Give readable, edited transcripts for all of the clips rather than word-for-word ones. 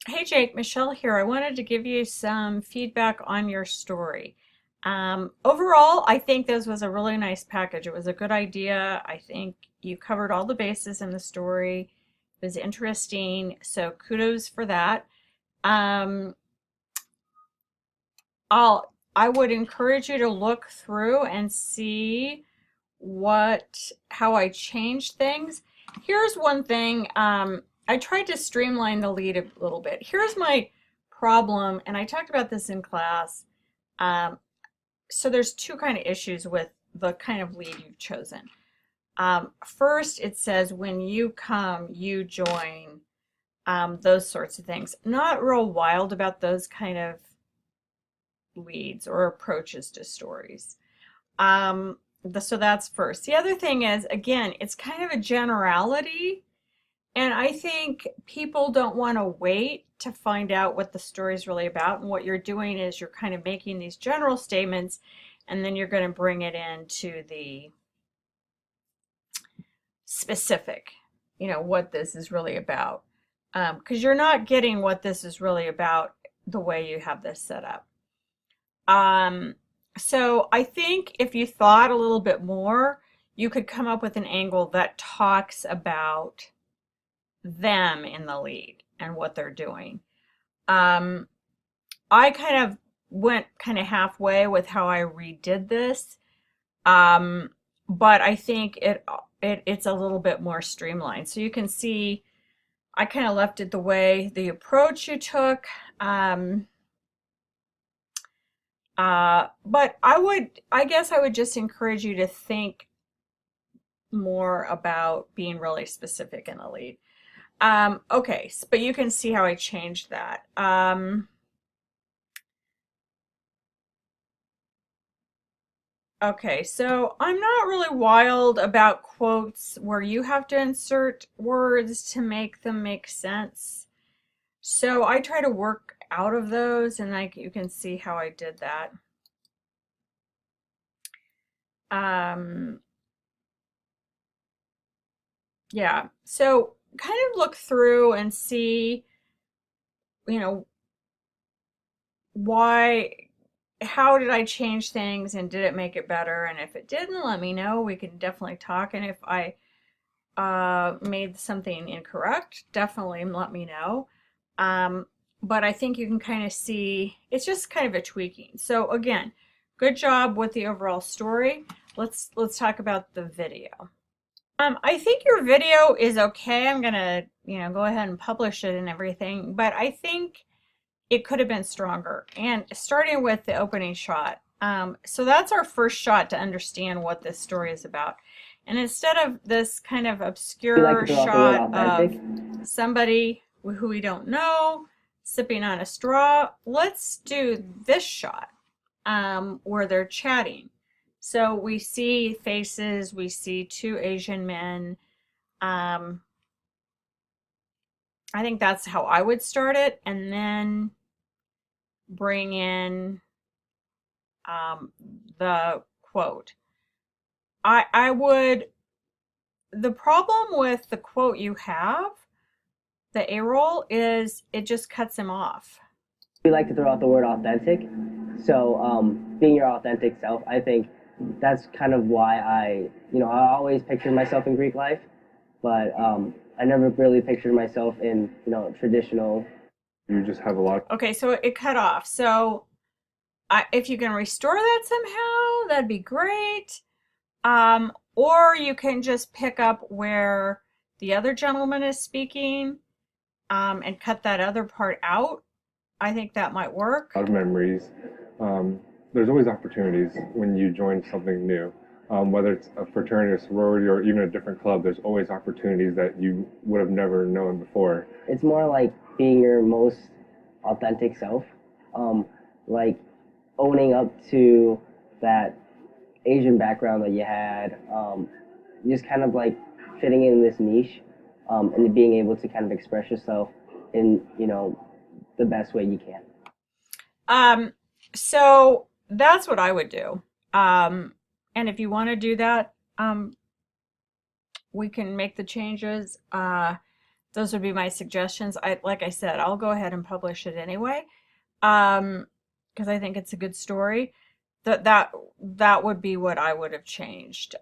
Hey Jake, Michelle here. I wanted to give you some feedback on your story. Overall, I think this was a really nice package. It was a good idea. I think you covered all the bases in the story. It was interesting, so kudos for that. Um, I would encourage you to look through and see how I changed things. Here's one thing. I tried to streamline the lead a little bit. Here's my problem, and I talked about this in class. Um, so there's two kind of issues with the kind of lead you've chosen. First, it says when you come, you join, those sorts of things. Not real wild about those kind of leads or approaches to stories. So that's first. The other thing is, again, it's kind of a generality, and I think people don't want to wait to find out what the story is really about. And what you're doing is you're kind of making these general statements, and then you're going to bring it into the specific, what this is really about. Because you're not getting what this is really about the way you have this set up. So I think if you thought a little bit more, you could come up with an angle that talks about them in the lead and what they're doing. Um, I kind of went kind of halfway with how I redid this, um, but I think it's a little bit more streamlined. So you can see I kind of left it the approach you took. But I guess I would just encourage you to think more about being really specific in the lead. Okay, but you can see how I changed that. Okay, so I'm not really wild about quotes where you have to insert words to make them make sense. So I try to work out of those, and you can see how I did that. Um, yeah, so kind of look through and see, you know, why, how did I change things and did it make it better? And if it didn't, let me know. We can definitely talk. And if I made something incorrect, definitely let me know. Um, but I think you can kind of see it's just kind of a tweaking. So again, good job with the overall story. Let's talk about the video. I think your video is okay. I'm gonna, go ahead and publish it and everything, but I think it could have been stronger. And starting with the opening shot. So that's our first shot to understand what this story is about. And instead of this kind of We like to obscure throw out the word shot of authentic. somebody who we don't know sipping on a straw, let's do this shot where they're chatting. So we see faces, we see two Asian men. Um, I think that's how I would start it, and then bring in um, the quote. I would, the problem with the quote you have, the A roll, is it just cuts him off. We like to throw out the word authentic. So being your authentic self, I think that's kind of why I always pictured myself in Greek life, but I never really pictured myself in, traditional. You just have a lot. Okay, so it cut off. So if you can restore that somehow, that'd be great. Or you can just pick up where the other gentleman is speaking and cut that other part out. I think that might work. A lot of memories. There's always opportunities when you join something new. Whether it's a fraternity or sorority or even a different club, there's always opportunities that you would have never known before. It's more like being your most authentic self, like owning up to that Asian background that you had, just kind of like fitting in this niche, and being able to kind of express yourself in, the best way you can. Um, so that's what I would do. And if you want to do that, we can make the changes. those would be my suggestions. Like I said, I'll go ahead and publish it anyway, because I think it's a good story. That would be what I would have changed.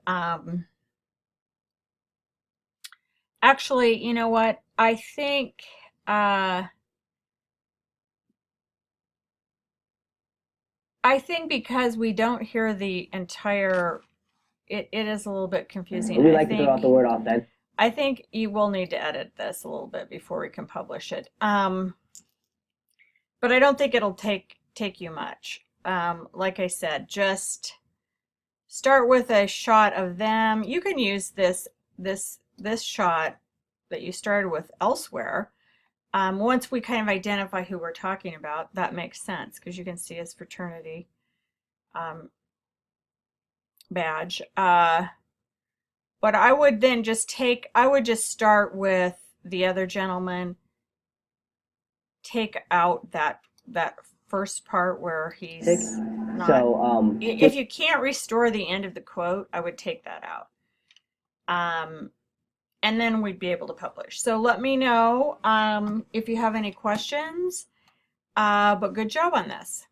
Actually, you know what? I think because we don't hear the entire, it is a little bit confusing. We like to throw out the word authentic. I think you will need to edit this a little bit before we can publish it. But I don't think it'll take you much. Like I said, just start with a shot of them. You can use this shot that you started with elsewhere. Once we kind of identify who we're talking about, that makes sense because you can see his fraternity badge. But I would then just start with the other gentleman, take out that first part where he's not. So if you can't restore the end of the quote, I would take that out. And then we'd be able to publish. So let me know if you have any questions. But good job on this.